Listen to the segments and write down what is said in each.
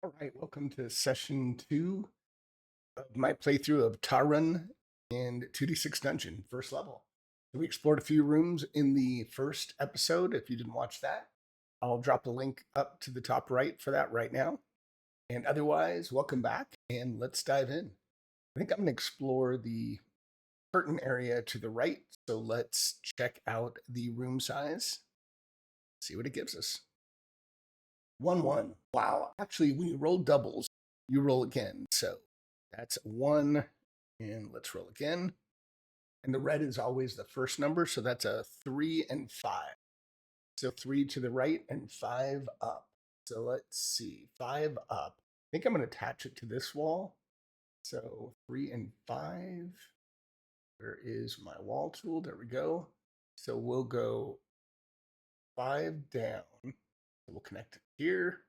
All right, welcome to session 2 of my playthrough of Taran and 2D6 Dungeon, first level. So we explored a few rooms in the first episode. If you didn't watch that, I'll drop the link up to the top right for that right now. And otherwise, welcome back and let's dive in. I think I'm going to explore the curtain area to the right. So let's check out the room size, see what it gives us. 1-1. Wow. Actually, when you roll doubles, you roll again. So that's 1. And let's roll again. And the red is always the first number. So that's a 3 and 5. So 3 to the right and 5 up. So let's see. 5 up. I think I'm going to attach it to this wall. So 3 and 5. Where is my wall tool? There we go. So we'll go 5 down. So we'll connect it here.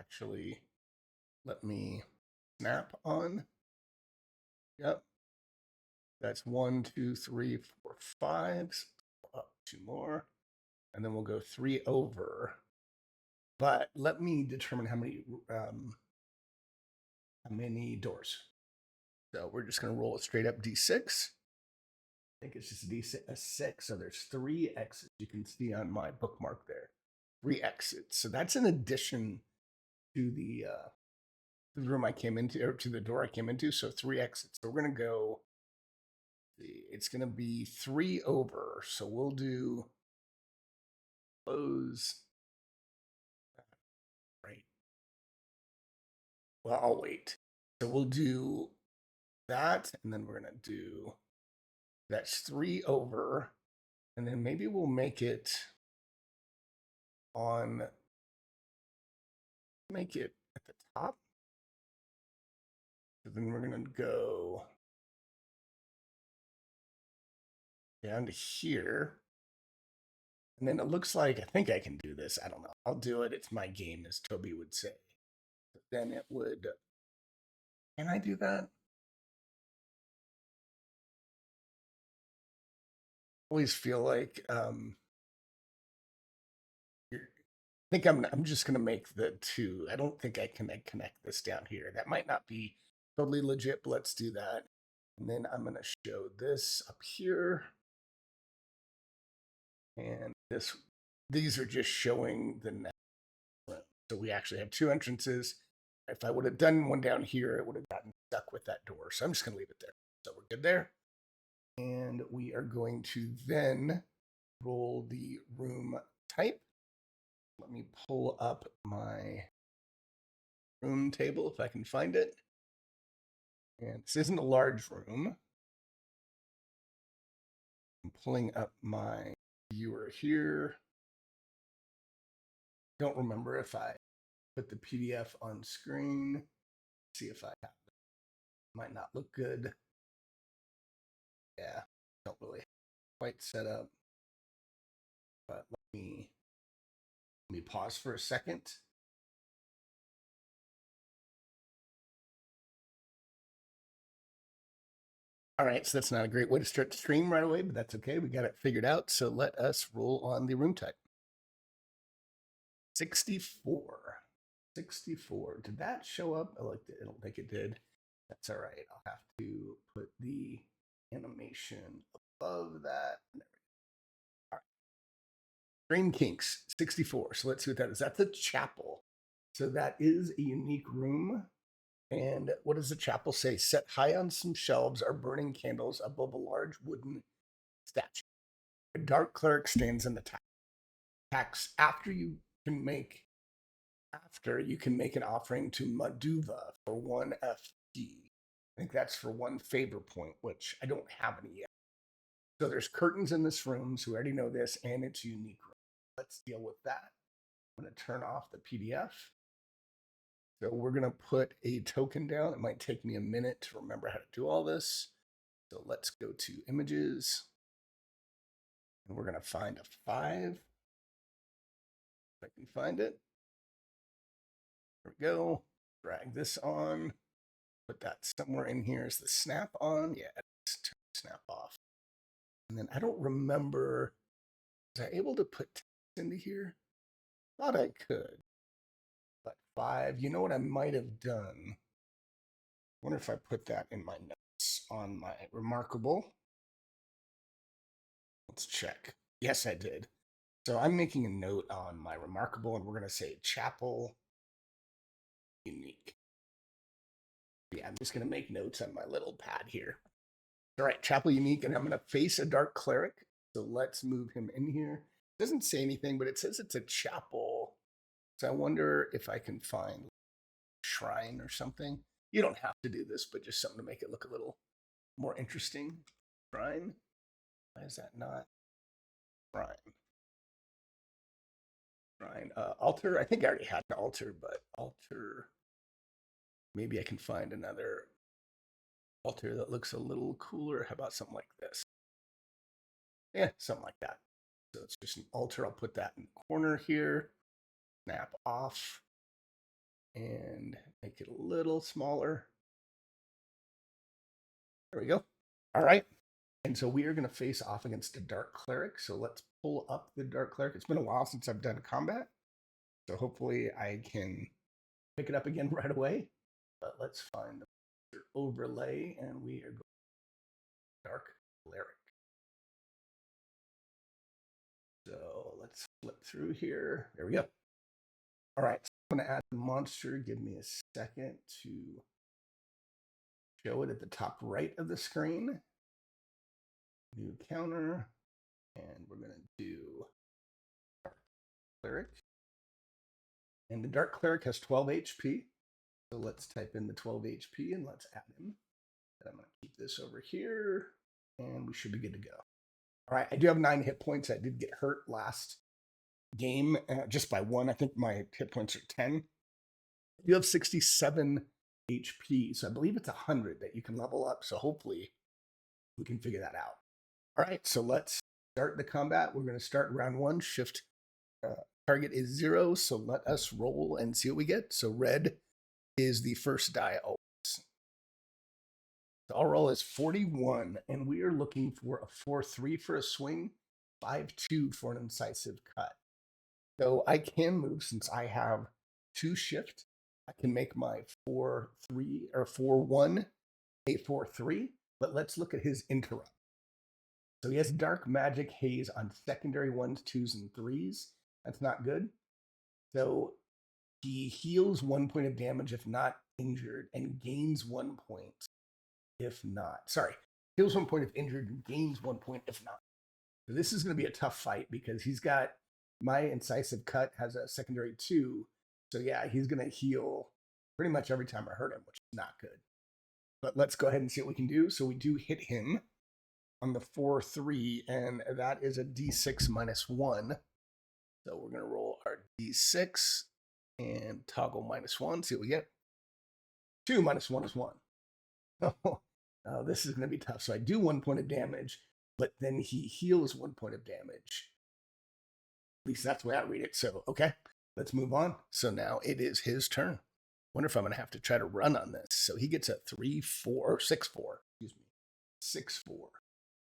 Actually, let me snap on. Yep. That's 1, 2, 3, 4, 5. Up 2 more. And then we'll go 3 over. But let me determine how many doors. So we're just going to roll a straight up D6. I think it's just a 6. So there's 3 exits you can see on my bookmark there. 3 exits. So that's in addition to the room I came into, or to the door I came into. So 3 exits. So we're going to go. It's going to be 3 over. So we'll do close. Right. Well, I'll wait. So we'll do that. And then we're going to do that's 3 over. And then maybe we'll make it make it at the top. So then we're going to go down to here. And then it looks like I think I can do this. I don't know. I'll do it. It's my game, as Toby would say. But then it would. Can I do that? I always feel like I think I'm just gonna make the 2. I don't think I can connect this down here. That might not be totally legit, but let's do that. And then I'm gonna show this up here. And these are just showing the next room. So we actually have 2 entrances. If I would have done one down here, it would have gotten stuck with that door. So I'm just gonna leave it there. So we're good there. And we are going to then roll the room type. Let me pull up my room table if I can find it. And this isn't a large room. I'm pulling up my viewer here. Don't remember if I put the PDF on screen. See if I have it. Might not look good. Yeah, don't really quite set up. But let me pause for a second. All right, so that's not a great way to start the stream right away, but that's okay. We got it figured out. So let us roll on the room type. 64. 64. Did that show up? I don't think it did. That's all right. I'll have to put the animation above that. All right. Dream Kinks 64. So let's see what that is. That's a chapel. So that is a unique room. And what does the chapel say? Set high on some shelves are burning candles above a large wooden statue. A dark cleric stands in the tax. After you can make an offering to Maduva for 1 FP. I think that's for 1 favor point, which I don't have any yet. So there's curtains in this room, so we already know this, and it's a unique room. Let's deal with that. I'm going to turn off the PDF. So we're going to put a token down. It might take me a minute to remember how to do all this. So let's go to images. And we're going to find a 5. If I can find it. There we go. Drag this on. Put that somewhere in here as the snap on. Yeah, turn snap off. And then I don't remember, was I able to put text into here? Thought I could, but 5. You know what I might have done? I wonder if I put that in my notes on my remarkable. Let's check. Yes, I did. So I'm making a note on my remarkable, and we're going to say chapel unique. Yeah, I'm just going to make notes on my little pad here. All right, chapel unique, and I'm going to face a dark cleric. So let's move him in here. It doesn't say anything, but it says it's a chapel. So I wonder if I can find a shrine or something. You don't have to do this, but just something to make it look a little more interesting. Shrine? Why is that not shrine? Shrine. Altar. I think I already had an altar, but altar. Maybe I can find another altar that looks a little cooler. How about something like this? Yeah, something like that. So it's just an altar. I'll put that in the corner here. Snap off and make it a little smaller. There we go. All right. And so we are going to face off against a dark cleric. So let's pull up the dark cleric. It's been a while since I've done combat. So hopefully I can pick it up again right away. But let's find the overlay, and we are going dark cleric. So let's flip through here. There we go. All right, so I'm going to add the monster. Give me a second to show it at the top right of the screen. New counter, and we're going to do dark cleric. And the dark cleric has 12 HP. So let's type in the 12 HP and let's add him. And I'm going to keep this over here, and we should be good to go. All right, I do have 9 hit points. I did get hurt last game just by 1. I think my hit points are 10. You have 67 HP, so I believe it's 100 that you can level up. So hopefully we can figure that out. All right, so let's start the combat. We're going to start round 1. Shift target is 0, so let us roll and see what we get. So red is the first die always. The all roll is 41, and we are looking for a 4-3 for a swing, 5-2 for an incisive cut. So I can move since I have 2 shift. I can make my 4-3 or 4-1 a 4-3, but let's look at his interrupt. So he has dark magic haze on secondary 1s, 2s, and 3s. That's not good. So he heals 1 point of damage if not injured, and gains 1 point if not. Sorry, heals 1 point if injured, and gains 1 point if not. So this is going to be a tough fight because he's got my incisive cut has a secondary 2. So yeah, he's going to heal pretty much every time I hurt him, which is not good. But let's go ahead and see what we can do. So we do hit him on the 4-3, and that is a d6 minus 1. So we're going to roll our d6 and toggle minus 1. See what we get. 2 minus 1 is 1. Oh, this is going to be tough. So I do 1 point of damage, but then he heals 1 point of damage. At least that's the way I read it. So, okay, let's move on. So now it is his turn. Wonder if I'm going to have to try to run on this. So he gets a 3-4, 6-4, excuse me, 6-4.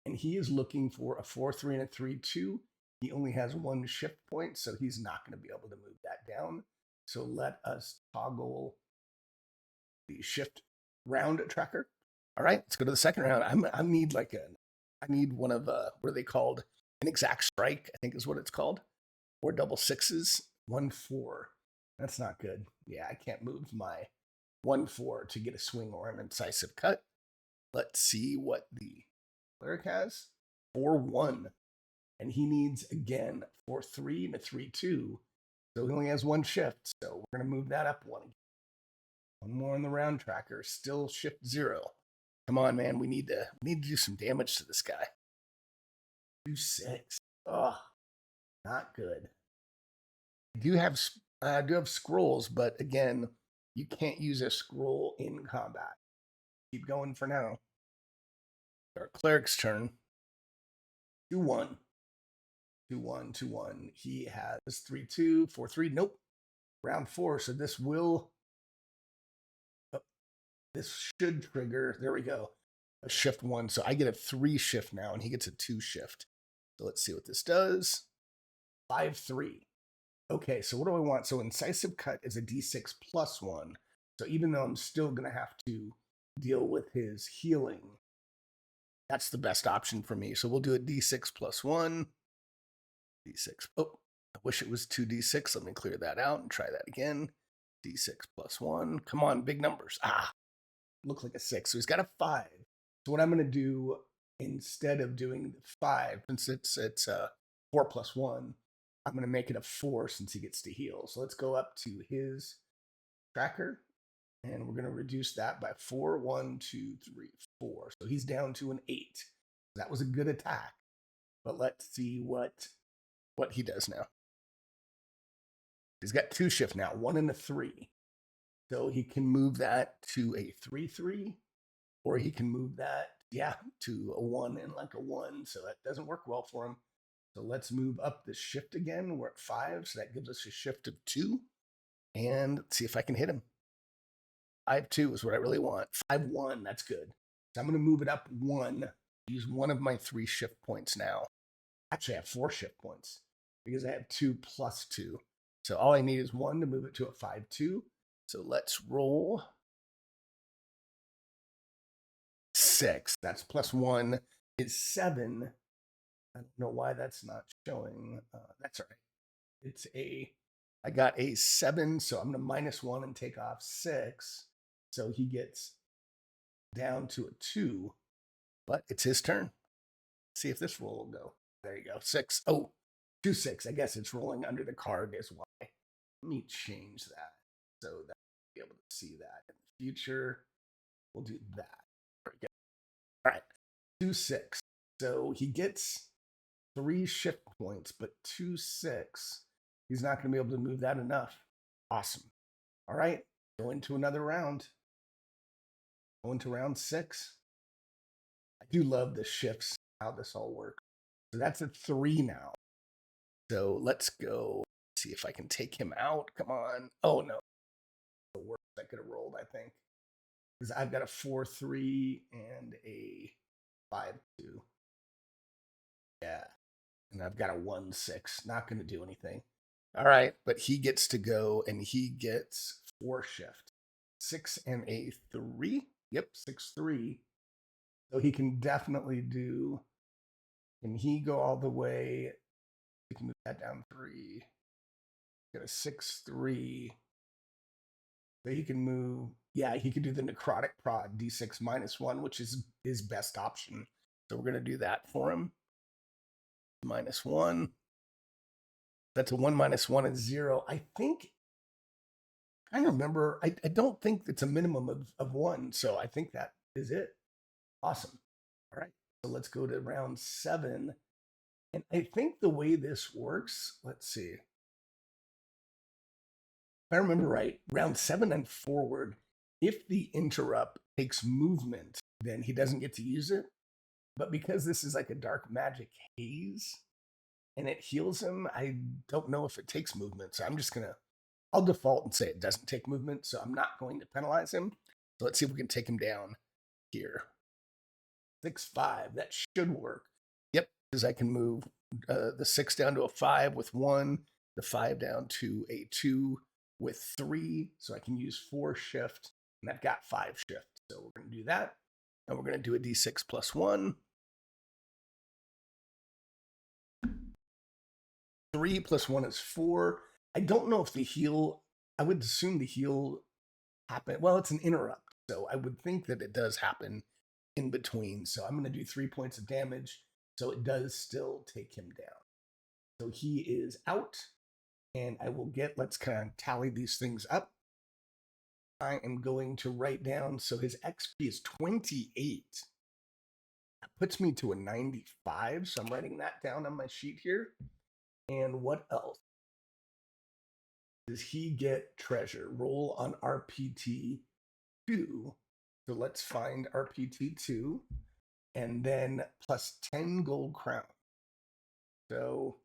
And he is looking for a 4-3 and a 3-2. He only has 1 shift point, so he's not going to be able to move that down. So let us toggle the shift round tracker. All right, let's go to the second round. I need one of what are they called? An exact strike, I think is what it's called, or double sixes. 1-4. That's not good. Yeah, I can't move my 1-4 to get a swing or an incisive cut. Let's see what the cleric has. 4-1. And he needs, again, 4-3 and a 3-2. So he only has 1 shift. So we're going to move that up 1 again. 1 more on the round tracker. Still shift 0. Come on, man. We need to do some damage to this guy. 2-6. Oh, not good. I do have scrolls, but again, you can't use a scroll in combat. Keep going for now. Our cleric's turn. 2-1. 2-1, 2-1. He has 3-2, 4-3. Nope. Round 4. So this should trigger. There we go. A shift 1. So I get a 3 shift now, and he gets a 2 shift. So let's see what this does. 5-3. Okay, so what do I want? So incisive cut is a d6 plus one. So even though I'm still going to have to deal with his healing, that's the best option for me. So we'll do a d6 plus one. D6. Oh, I wish it was 2d6. Let me clear that out and try that again. D6 plus one. Come on, big numbers. Looks like a 6. So he's got a 5. So what I'm going to do instead of doing the 5, since it's 4 plus 1, I'm going to make it a 4 since he gets to heal. So let's go up to his tracker, and we're going to reduce that by 4. 1, 2, 3, 4. So he's down to an 8. That was a good attack. But let's see what he does now. He's got 2 shift now, 1 and a 3. So he can move that to a 3/3, or he can move that, to a 1 and like a 1. So that doesn't work well for him. So let's move up the shift again. We're at 5, so that gives us a shift of 2. And let's see if I can hit him. 5/2 is what I really want. 5/1, that's good. So I'm going to move it up 1. Use one of my 3 shift points now. Actually, I have 4 shift points because I have 2 plus 2. So all I need is 1 to move it to a 5/2. So let's roll 6. That's plus 1 is 7. I don't know why that's not showing. That's all right. I got a 7, so I'm going to -1 and take off 6. So he gets down to a 2, but it's his turn. See if this roll will go. There you go. 6. Oh, 2, 6. I guess it's rolling under the card is why. Let me change that so that I'll be able to see that in the future. We'll do that. There we go. All right. 2, 6. So he gets 3 shift points, but 2, 6. He's not going to be able to move that enough. Awesome. All right. Go into another round. Go into round 6. I do love the shifts, how this all works. So that's a 3 now. So let's go see if I can take him out. Come on. Oh, no. The worst I could have rolled, I think. Because I've got a 4/3 and a 5/2. Yeah. And I've got a 1/6. Not going to do anything. All right. But he gets to go and he gets 4 shift. 6 and a 3. Yep. 6/3. So he can definitely do. Can he go all the way? We can move that down 3. Got a 6/3. So he can move. Yeah, he can do the necrotic prod d6 -1, which is his best option. So we're going to do that for him. -1. That's a 1 -1 is 0. I think. I remember. I don't think it's a minimum of 1. So I think that is it. Awesome. All right. So let's go to round 7. And I think the way this works, let's see. If I remember right, round 7 and forward, if the interrupt takes movement, then he doesn't get to use it. But because this is like a dark magic haze and it heals him, I don't know if it takes movement. So I'm just going to, I'll default and say it doesn't take movement. So I'm not going to penalize him. So let's see if we can take him down here. 6/5. That should work. Yep, because I can move the 6 down to a 5 with 1, the 5 down to a 2 with 3. So I can use 4 shift, and I've got 5 shift. So we're going to do that. And we're going to do a d6 plus 1. 3 plus 1 is 4. I don't know if the heal, I would assume the heal happen. Well, it's an interrupt. So I would think that it does happen in between. So I'm going to do 3 points of damage. So it does still take him down. So he is out. And I will get, let's kind of tally these things up. I am going to write down, so his XP is 28. That puts me to a 95. So I'm writing that down on my sheet here. And what else? Does he get treasure? Roll on RPT 2. So let's find RPT 2. And then plus 10 gold crown. So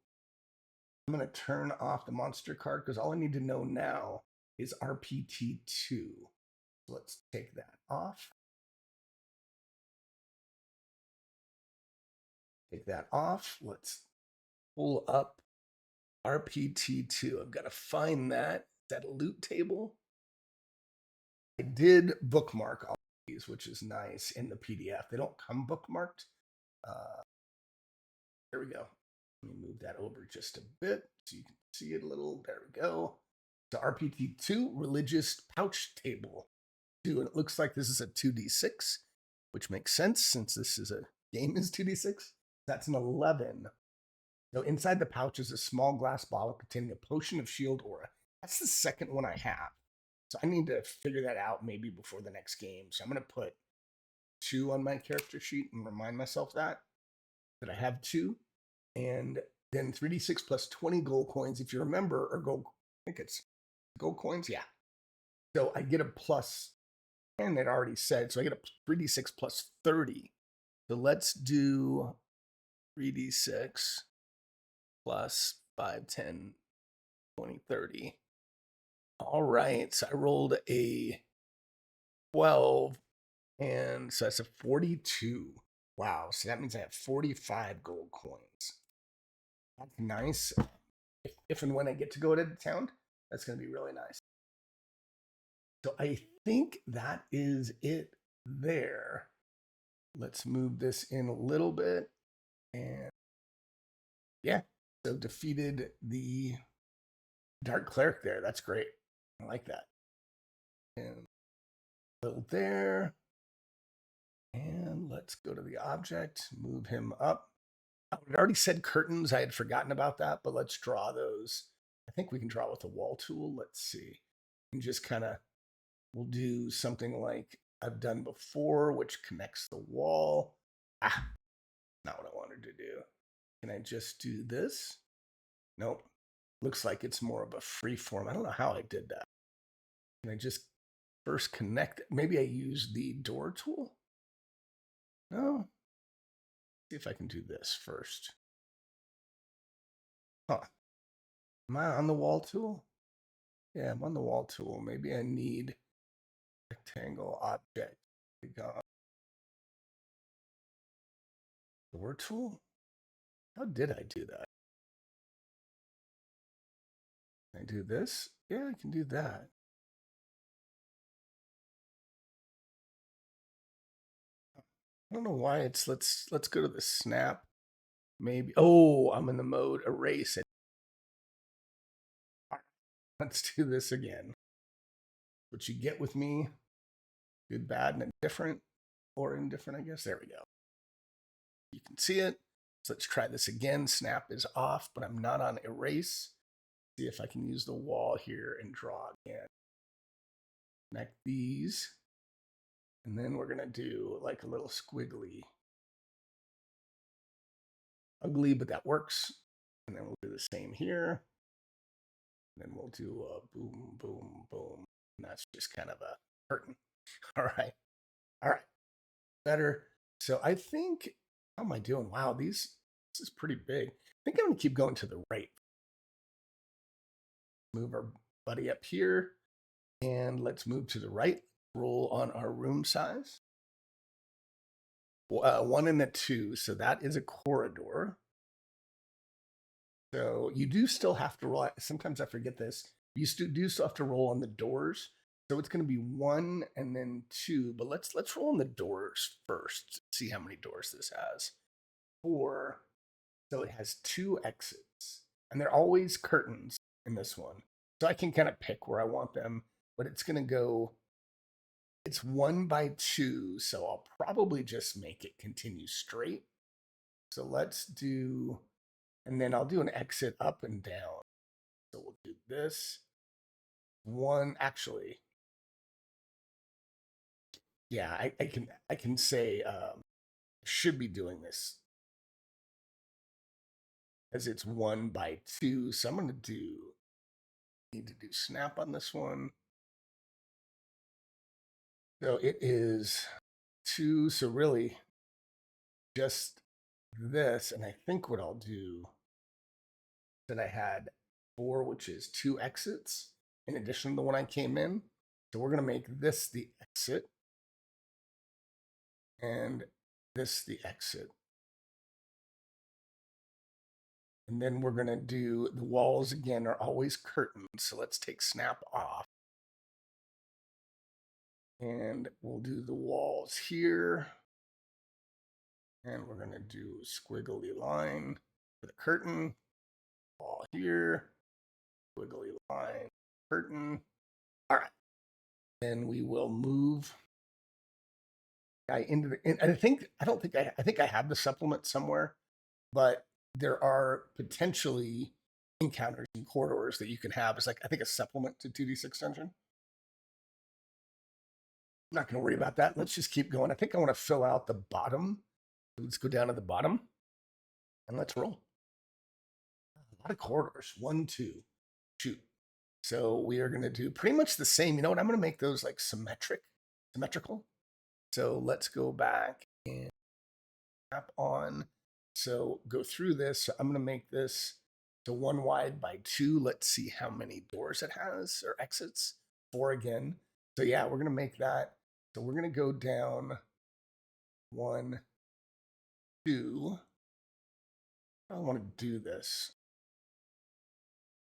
I'm going to turn off the monster card because all I need to know now is RPT 2. So let's take that off. Take that off. Let's pull up RPT2. I've got to find that. That loot table. I did bookmark all these, which is nice in the PDF. They don't come bookmarked. There we go. Let me move that over just a bit so you can see it a little. There we go. The RPT2 religious pouch table. And it looks like this is a 2d6, which makes sense since this is a game is 2d6. That's an 11. So inside the pouch is a small glass bottle containing a potion of shield aura. That's the second one I have. So I need to figure that out maybe before the next game. So I'm going to put 2 on my character sheet and remind myself that I have 2. And then 3d6 plus 20 gold coins, if you remember, or gold, I think it's gold coins. Yeah. So I get a plus, and it already said, so I get a 3d6 plus 30. So let's do 3d6 plus 5, 10, 20, 30. All right. So I rolled a 12, and so that's a 42. Wow. So that means I have 45 gold coins. That's nice. If and when I get to go to town, that's going to be really nice. So I think that is it there. Let's move this in a little bit. And yeah, so defeated the Dark Cleric there. That's great. I like that. And a little there. And let's go to the object, move him up. I had already said curtains. I had forgotten about that, but let's draw those. I think we can draw with a wall tool. Let's see. And just kind of, we'll do something like I've done before, which connects the wall. Not what I wanted to do. Can I just do this? Nope. Looks like it's more of a free form. I don't know how I did that. Can I just first connect it? Maybe I use the door tool? No. See if I can do this first. Huh. Am I on the wall tool? Yeah, I'm on the wall tool. Maybe I need rectangle object. Door tool? How did I do that? Can I do this? Yeah, I can do that. I don't know why it's let's go to the snap. Maybe I'm in the mode erase it. Let's do this again. What you get with me, good, bad, and indifferent, or indifferent, I guess. There we go. You can see it. So let's try this again. Snap is off, but I'm not on erase. See if I can use the wall here and draw again. Connect these. And then we're going to do like a little squiggly. Ugly, but that works. And then we'll do the same here. And then we'll do a boom, boom, boom. And that's just kind of a curtain. All right. All right. Better. So I think, how am I doing? Wow, this is pretty big. I think I'm going to keep going to the right. Move our buddy up here. And let's move to the right. Roll on our room size. 1 and a 2. So that is a corridor. So you do still have to roll. Sometimes I forget this. You do still have to roll on the doors. So it's going to be 1 and then 2. But let's roll on the doors first. See how many doors this has. 4. So it has 2 exits. And they're always curtains in this one. So I can kind of pick where I want them. But it's going to go, it's 1 by 2. So I'll probably just make it continue straight. So let's do, and then I'll do an exit up and down. So we'll do this. 1, actually. Yeah, I can say should be doing this as it's 1 by 2. So I'm going to need to do snap on this one. So it is 2. So really just this. And I think what I'll do, that I had 4, which is 2 exits in addition to the one I came in. So we're going to make this the exit and this the exit. And then we're going to do the walls again are always curtains. So let's take snap off. And we'll do the walls here. And we're going to do a squiggly line for the curtain. Wall here. Squiggly line. Curtain. All right. Then we will move into the. And I think I have the supplement somewhere, but there are potentially encounters and corridors that you can have as like I think a supplement to 2d6 dungeon. I'm not going to worry about that. Let's just keep going. I think I want to fill out the bottom. Let's go down to the bottom and let's roll. A lot of corridors. 1, 2, shoot. So we are going to do pretty much the same. You know what? I'm going to make those like symmetrical. So let's go back and tap on. So go through this. So I'm going to make this to 1 wide by 2. Let's see how many doors it has or exits. 4 again. So yeah, we're going to make that. So we're going to go down 1, 2. I don't want to do this.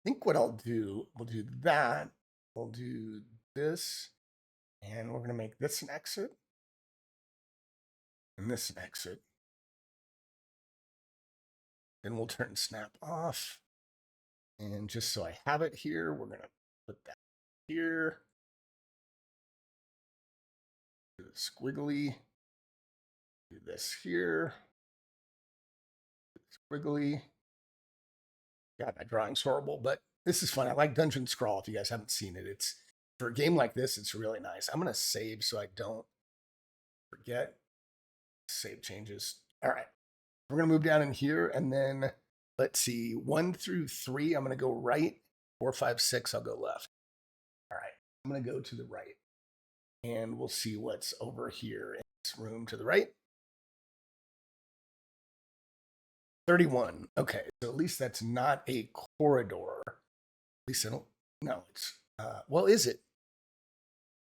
I think what I'll do, we'll do that. We'll do this. And we're going to make this an exit. And this an exit. Then we'll turn snap off. And just so I have it here, we're going to put that here. Do the squiggly. Do this here. Squiggly. God, my drawing's horrible, but this is fun. I like Dungeon Scrawl. If you guys haven't seen it, it's for a game like this, it's really nice. I'm going to save so I don't forget. Save changes. All right. We're going to move down in here and then let's see 1 through 3. I'm going to go right. 4, 5, 6. I'll go left. All right. I'm going to go to the right and we'll see what's over here in this room to the right. 31. Okay. So at least that's not a corridor. At least I don't. No, it's. Well, is it?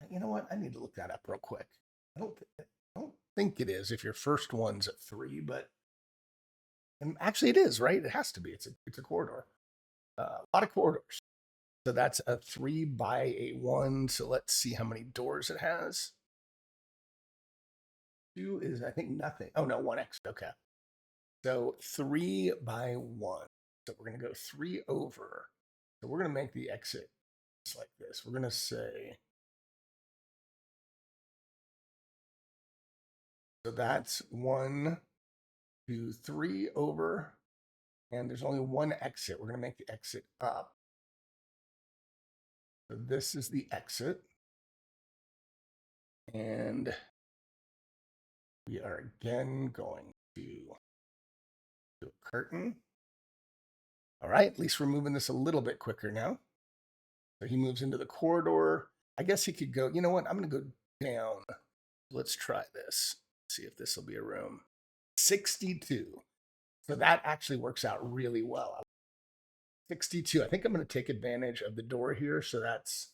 You know what? I need to look that up real quick. I don't think it is if your first one's at 3, but and actually it is, right? It has to be. It's a corridor. A lot of corridors. So that's a 3 by a 1. So let's see how many doors it has. 2 is I think nothing. Oh no, 1 exit. Okay. So 3 by 1. So we're gonna go 3 over. So we're gonna make the exit just like this. We're gonna say. So that's 1, 2, 3 over, and there's only 1 exit. We're going to make the exit up. So this is the exit. And we are again going to do a curtain. All right, at least we're moving this a little bit quicker now. So he moves into the corridor. I guess he could go, you know what? I'm going to go down. Let's try this. See if this will be a room. 62. So that actually works out really well. 62. I think I'm going to take advantage of the door here. So that's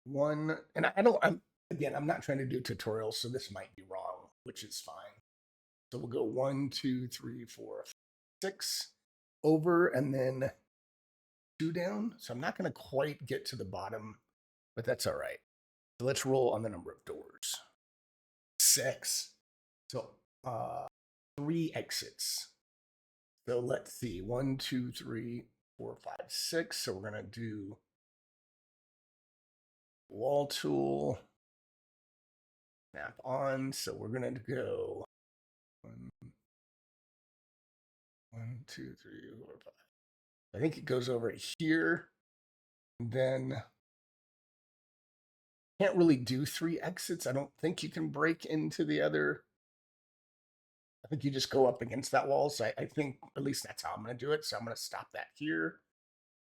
1. And I'm not trying to do tutorials, so this might be wrong, which is fine. So we'll go 1, 2, 3, 4, 6 over and then 2 down. So I'm not going to quite get to the bottom, but that's all right. So let's roll on the number of doors. 6. So 3 exits. So let's see, 1, 2, 3, 4, 5, 6. So we're going to do wall tool, snap on. So we're going to go 1, 2, 3, 4, 5. I think it goes over here. And then can't really do 3 exits. I don't think you can break into the other. I think you just go up against that wall. So I think at least that's how I'm going to do it. So I'm going to stop that here.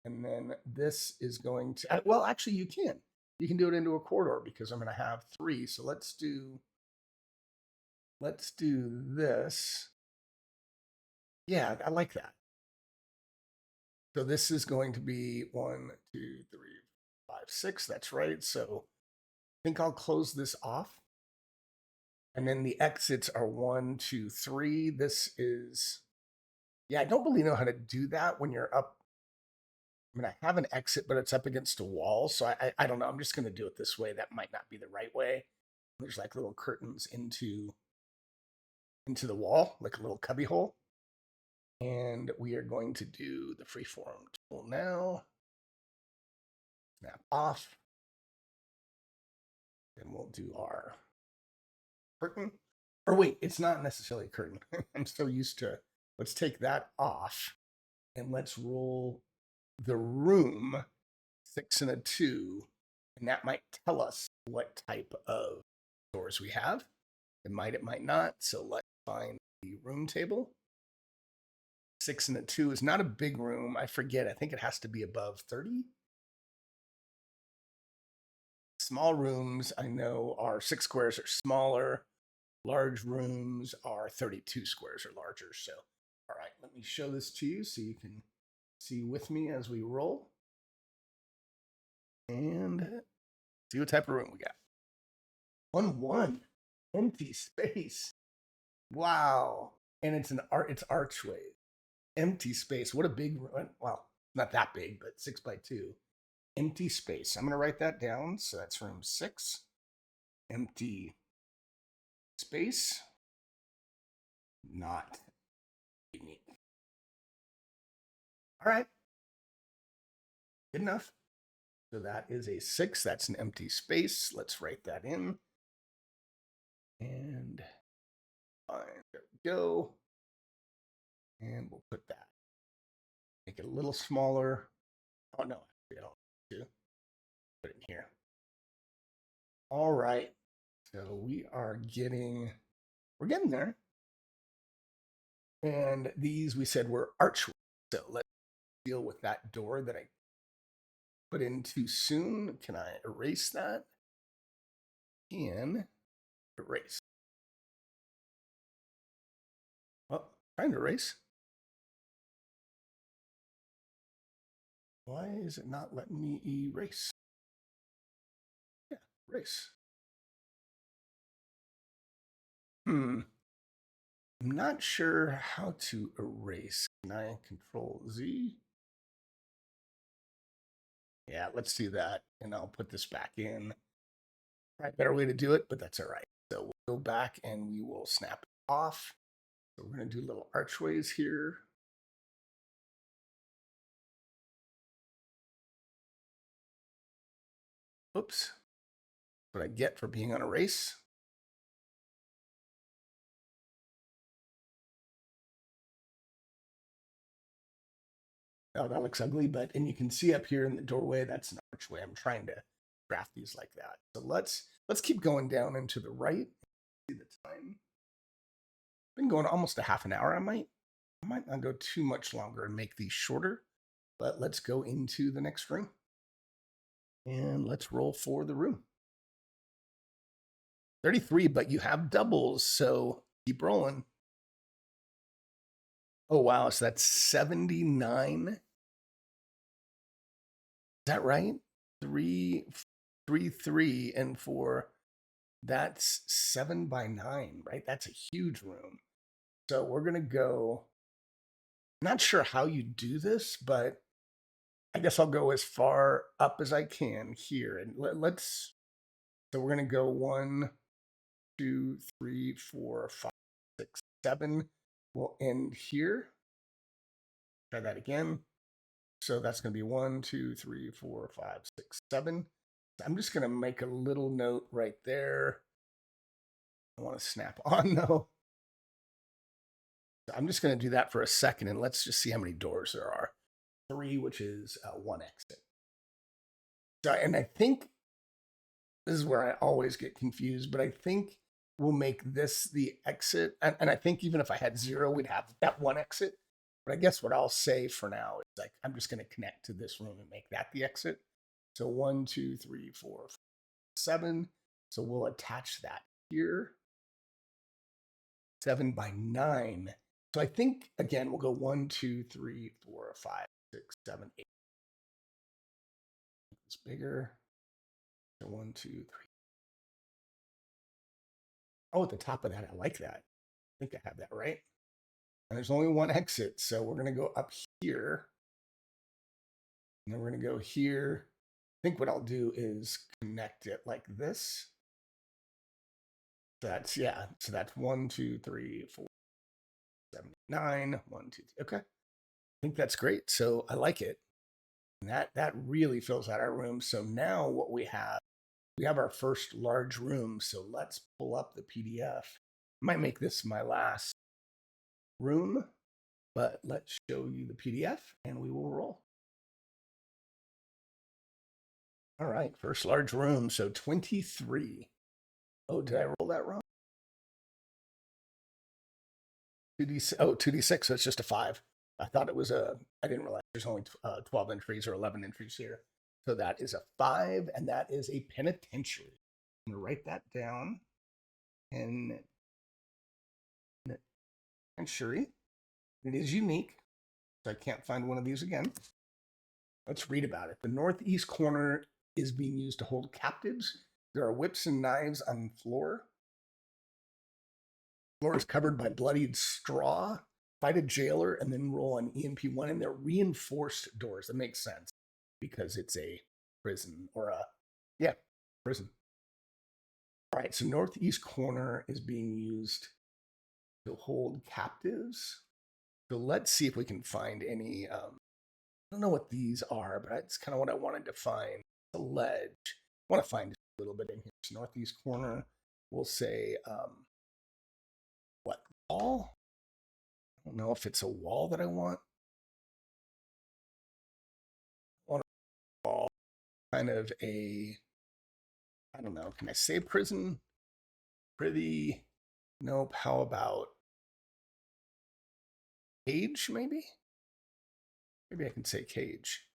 And then this is going to, well, actually you can. You can do it into a corridor because I'm going to have 3. So let's do this. Yeah, I like that. So this is going to be 1, 2, 3, 5, 6. That's right. So I think I'll close this off. And then the exits are 1, 2, 3. This is Yeah, I don't really know how to do that when you're up. I mean, I have an exit, but it's up against a wall. So I don't know. I'm just going to do it this way. That might not be the right way. There's like little curtains into the wall, like a little cubby hole. And we are going to do the freeform tool now. Snap off. And we'll do our curtain. Or wait, it's not necessarily a curtain. I'm so used to, let's take that off and let's roll the room 6 and a 2. And that might tell us what type of doors we have. It might not. So let's find the room table. 6 and a 2 is not a big room. I forget. I think it has to be above 30. Small rooms, I know, are 6 squares or smaller. Large rooms are 32 squares or larger. So, all right, let me show this to you so you can see with me as we roll. And see what type of room we got. 1-1. Empty space. Wow. And it's archway. Empty space. What a big room. Well, not that big, but 6x2. Empty space. I'm going to write that down. So that's room 6. Empty space. Not unique. All right. Good enough. So that is a 6. That's an empty space. Let's write that in. And there we go. And we'll put that. Make it a little smaller. Oh, no. I don't need to. Put it in here. All right. So we're getting there. And these we said were archways. So let's deal with that door that I put in too soon. Can I erase that? And erase. Oh, trying to erase. Why is it not letting me erase? Yeah, erase. I'm not sure how to erase. Can I Control Z? Yeah, let's do that. And I'll put this back in. Right, better way to do it, but that's all right. So we'll go back and we will snap it off. So we're going to do little archways here. Oops. What I get for being on erase. Oh, that looks ugly, and you can see up here in the doorway, that's an archway. I'm trying to draft these like that. So let's keep going down into the right. See the time. Been going almost a half an hour. I might not go too much longer and make these shorter, but let's go into the next room. And let's roll for the room. 33, but you have doubles, so keep rolling. Oh wow, so that's 79. Is that right? 3, 3, 3, and 4. That's 7x9, right? That's a huge room. So we're gonna go. Not sure how you do this, but I guess I'll go as far up as I can here, and let's. So we're gonna go 1, 2, 3, 4, 5, 6, 7. We'll end here. Try that again. So that's going to be 1, 2, 3, 4, 5, 6, 7. I'm just going to make a little note right there. I want to snap on though. So I'm just going to do that for a second and let's just see how many doors there are. 3, which is 1 exit. So, and I think this is where I always get confused, but I think we'll make this the exit. And I think even if I had 0, we'd have that 1 exit. But I guess what I'll say for now is like, I'm just going to connect to this room and make that the exit. So 1, 2, 3, 4, 5, 7. So we'll attach that here. 7x9. So I think, again, we'll go 1, 2, 3, 4, 5, 6, 7, 8. It's bigger. So 1, 2, 3. Oh, at the top of that, I like that. I think I have that right. And there's only one exit. So we're going to go up here. And then we're going to go here. I think what I'll do is connect it like this. That's, yeah. So that's 1, 2, 3, 4, 7, 9. 1, 2, 3. Okay. I think that's great. So I like it. And that really fills out our room. So now what we have our first large room. So let's pull up the PDF. Might make this my last room, but let's show you the PDF and we will roll. All right, first large room. So 23. Oh, did I roll that wrong? 2D6. So it's just a 5. I thought it was I didn't realize there's only 12 entries or 11 entries here. So that is a 5, and that is a penitentiary. I'm going to write that down. Penitentiary. It is unique. So I can't find one of these again. Let's read about it. The northeast corner is being used to hold captives. There are whips and knives on the floor. The floor is covered by bloodied straw. Fight a jailer and then roll an EMP1, and they're reinforced doors. That makes sense because it's a prison or prison. All right, so northeast corner is being used to hold captives. So let's see if we can find any. I don't know what these are, but that's kind of what I wanted to find. The ledge. I want to find a little bit in here. So northeast corner. We'll say what wall? I don't know if it's a wall that I want. I want a wall, kind of a. I don't know. Can I say prison? Privy. Nope. How about cage? Maybe. Maybe I can say cage.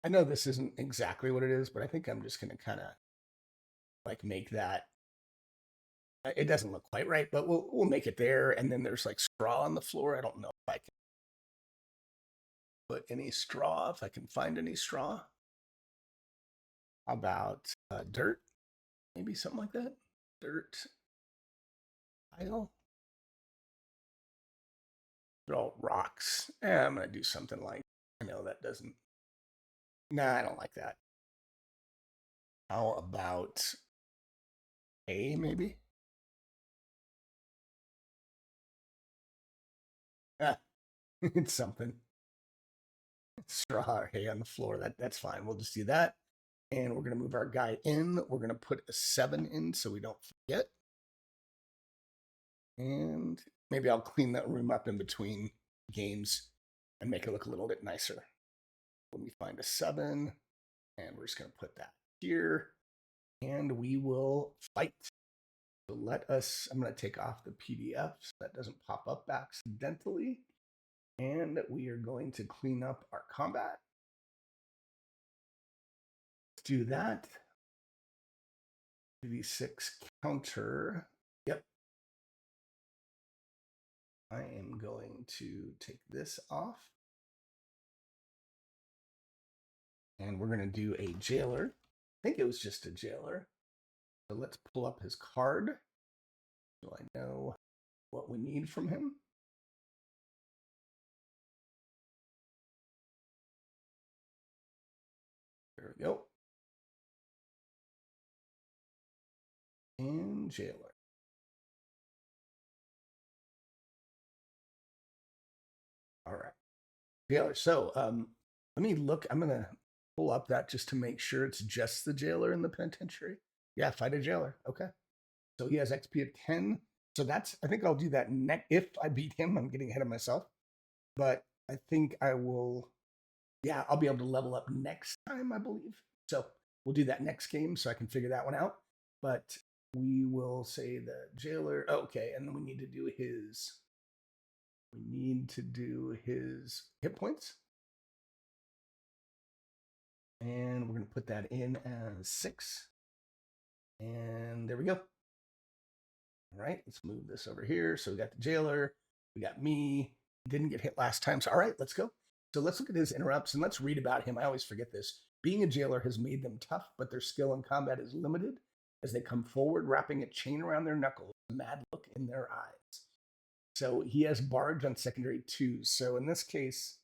I know this isn't exactly what it is, but I think I'm just going to kind of like make that. It doesn't look quite right, but we'll make it there. And then there's like straw on the floor. I don't know if I can put any straw, if I can find any straw. How about dirt? Maybe something like that. Dirt tile. They're all rocks. I'm going to do something like, I know that doesn't. Nah, I don't like that. How about hay, maybe? Ah, it's something. Straw or hay on the floor. That's fine. We'll just do that. And we're going to move our guy in. We're going to put a 7 in so we don't forget. And maybe I'll clean that room up in between games and make it look a little bit nicer. Let me find a 7. And we're just going to put that here. And we will fight. So I'm going to take off the PDF so that doesn't pop up accidentally. And we are going to clean up our combat. Let's do that. 2d6 counter. Yep. I am going to take this off. And we're going to do a jailer. I think it was just a jailer. So let's pull up his card so I know what we need from him. There we go. And jailer. All right. Jailer. So let me look. I'm going to pull up that just to make sure it's just the jailer in the penitentiary. Yeah, fight a jailer. Okay. So he has XP of 10. So I think I'll do that next. If I beat him, I'm getting ahead of myself. But I think I will, I'll be able to level up next time, I believe. So we'll do that next game so I can figure that one out. But we will say the jailer. Okay. And then we need to do his hit points. And we're going to put that in as 6. And there we go. All right, let's move this over here. So we got the jailer, we got me. Didn't get hit last time. So all right, let's go. So let's look at his interrupts and let's read about him. I always forget this. Being a jailer has made them tough, but their skill in combat is limited. as they come forward, wrapping a chain around their knuckles, a mad look in their eyes. So he has barge on secondary 2. So in this case,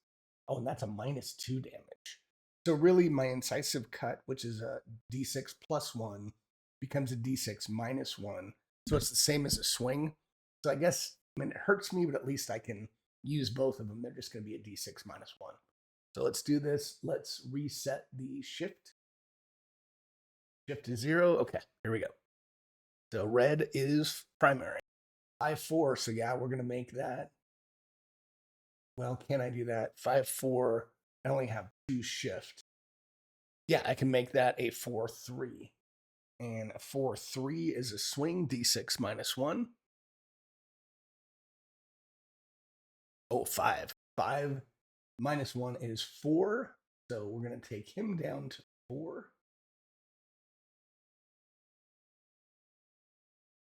oh, and that's a -2 damage. So really, my incisive cut, which is a d6 plus 1, becomes a d6 -1. So it's the same as a swing. So I guess, I mean, it hurts me, but at least I can use both of them. They're just going to be a d6 -1. So let's do this. Let's reset the shift. Shift to 0. Okay, here we go. So red is primary. 5-4. So yeah, we're going to make that. Well, can I do that? 5-4. I only have 2 shift. Yeah, I can make that a 4-3. And a 4-3 is a swing, d6 -1. Oh, 5. 5 -1 is 4. So we're going to take him down to 4.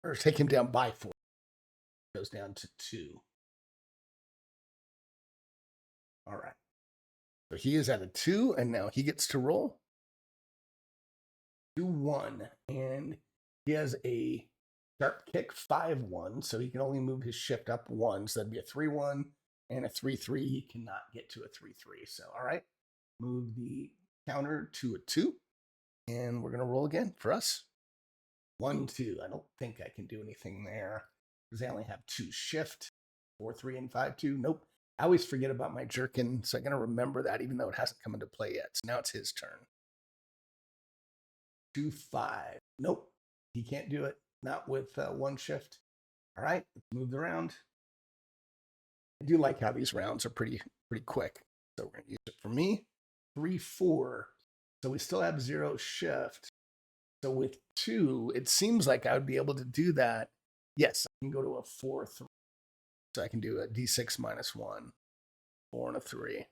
Or take him down by 4. Goes down to 2. All right. So he is at a 2, and now he gets to roll. 2-1. And he has a sharp kick, 5-1. So he can only move his shift up 1. So that'd be a 3-1 and a 3-3. He cannot get to a 3-3. So, all right. Move the counter to a 2. And we're going to roll again for us. 1-2. I don't think I can do anything there because I only have 2 shift. 4-3 and 5-2. Nope. I always forget about my jerkin, so I'm going to remember that even though it hasn't come into play yet. So now it's his turn. 2-5. Nope. He can't do it. Not with 1 shift. All right. Let's move the round. I do like how these rounds are pretty quick. So we're going to use it for me. 3-4. So we still have 0 shift. So with 2, it seems like I would be able to do that. Yes, I can go to a 4-3. So I can do a d6 -1, 4 and a 3.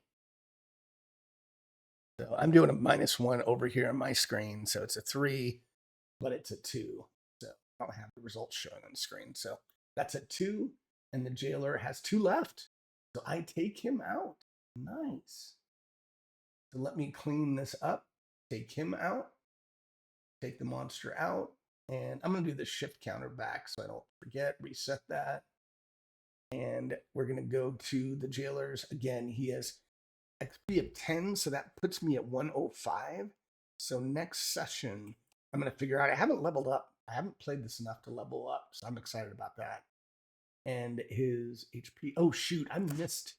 So I'm doing a -1 over here on my screen. So it's a 3, but it's a 2. So I don't have the results showing on the screen. So that's a 2, and the jailer has 2 left. So I take him out. Nice. So let me clean this up. Take him out. Take the monster out. And I'm going to do the shift counter back so I don't forget. Reset that. And we're going to go to the jailers. Again, he has XP of 10, so that puts me at 105. So next session, I'm going to figure out, I haven't leveled up. I haven't played this enough to level up, so I'm excited about that. And his HP, oh shoot, I missed.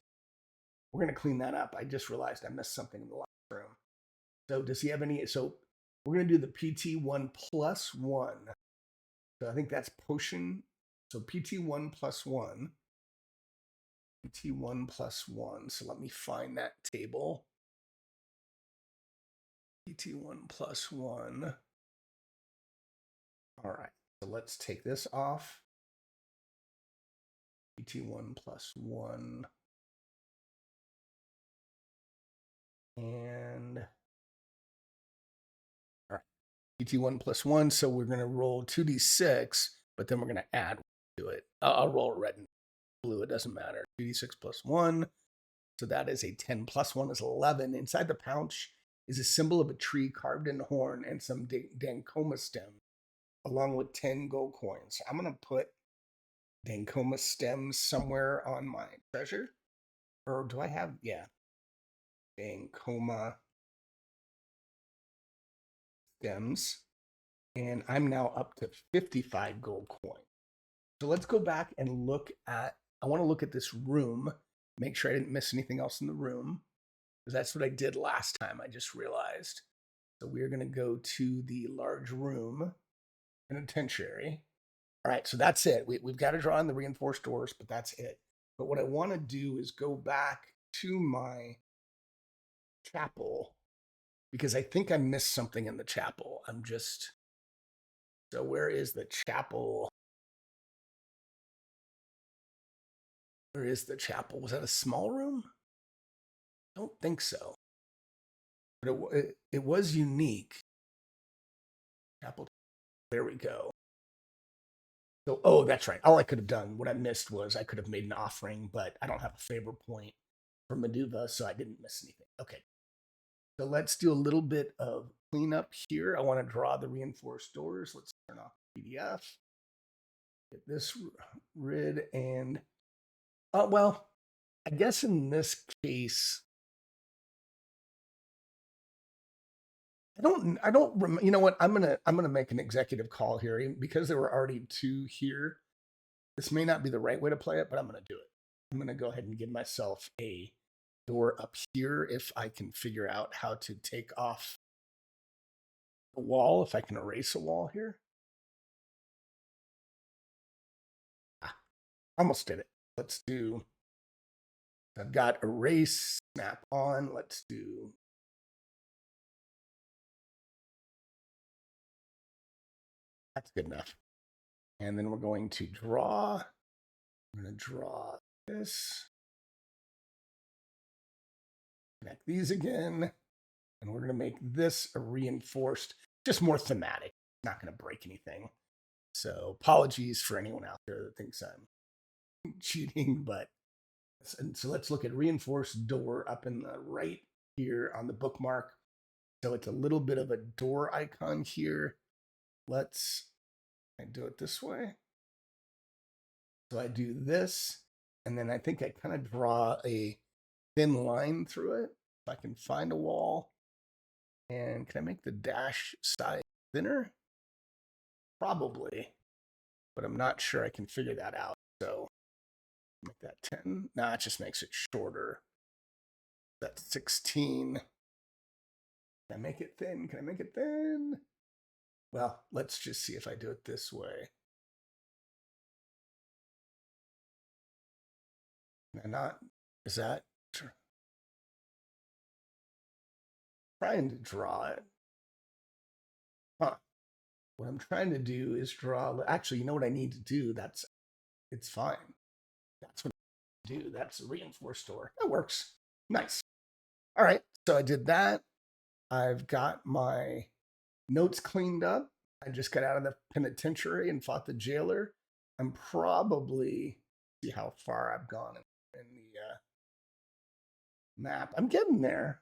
We're going to clean that up. I just realized I missed something in the last room. So does he have any, so we're going to do the PT1 plus 1. So I think that's potion. So PT1 plus 1. PT1 plus 1. So let me find that table. PT1 plus 1. All right. So let's take this off. PT1 plus 1. And all right. PT1 plus 1. So we're going to roll 2d6, but then we're going to add to it. I'll roll red and blue. It doesn't matter. 2d6 plus 1. So that is a 10 plus 1 is 11. Inside the pouch is a symbol of a tree carved in horn and some Dankoma stem, along with 10 gold coins. I'm going to put Dankoma stems somewhere on my treasure. Or do I have, yeah, Dankoma stems. And I'm now up to 55 gold coins. So let's go back and look at, I want to look at this room, make sure I didn't miss anything else in the room, because that's what I did last time, I just realized. So we're going to go to the large room, penitentiary. All right, so that's it. We've got to draw in the reinforced doors, but that's it. But what I want to do is go back to my chapel, because I think I missed something in the chapel. So where is the chapel? Where is the chapel? Was that a small room? I don't think so. But it was unique. Chapel. There we go. So, oh, that's right. All I could have done, what I missed was I could have made an offering, but I don't have a favor point for Meduva, so I didn't miss anything. Okay. So let's do a little bit of cleanup here. I want to draw the reinforced doors. Let's turn PDF. Get this rid and well, I guess in this case, you know what? I'm gonna make an executive call here because there were already two here. This may not be the right way to play it, but I'm gonna do it. I'm gonna go ahead and give myself a door up here if I can figure out how to take off the wall, if I can erase a wall here. Almost did it. Let's do, I've got erase, snap on. Let's do, that's good enough. And then we're going to draw. I'm going to draw this. Connect these again. And we're going to make this a reinforced, just more thematic. Not going to break anything. So apologies for anyone out there that thinks I'm cheating, but so let's look at reinforced door up in the right here on the bookmark. So it's a little bit of a door icon here. Let's do it this way. So I do this, and then I think I kind of draw a thin line through it. If I can find a wall. And can I make the dash size thinner? Probably, but I'm not sure I can figure that out. So make that 10. Nah, it just makes it shorter. That's 16. Can I make it thin? Can I make it thin? Well, let's just see if I do it this way. Can I not? Is that trying to draw it? Huh. What I'm trying to do is draw. Actually, you know what I need to do? It's fine. That's what I do. That's a reinforced door. That works. Nice. All right. So I did that. I've got my notes cleaned up. I just got out of the penitentiary and fought the jailer. I'm probably, see how far I've gone in the map. I'm getting there.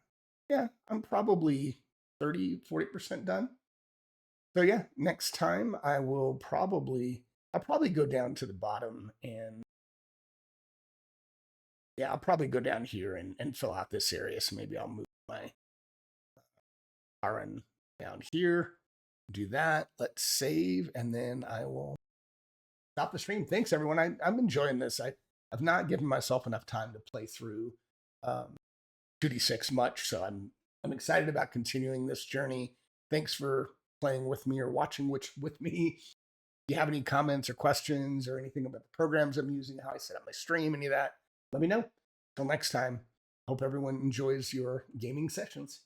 Yeah, I'm probably 30-40% done. So yeah, next time I'll probably go down to the bottom and yeah, I'll probably go down here and fill out this area. So maybe I'll move my Taran down here, do that. Let's save, and then I will stop the stream. Thanks, everyone. I'm enjoying this. I've not given myself enough time to play through 2D6 much, so I'm excited about continuing this journey. Thanks for playing with me or watching with me. If you have any comments or questions or anything about the programs I'm using, how I set up my stream, any of that, let me know. Till next time, hope everyone enjoys your gaming sessions.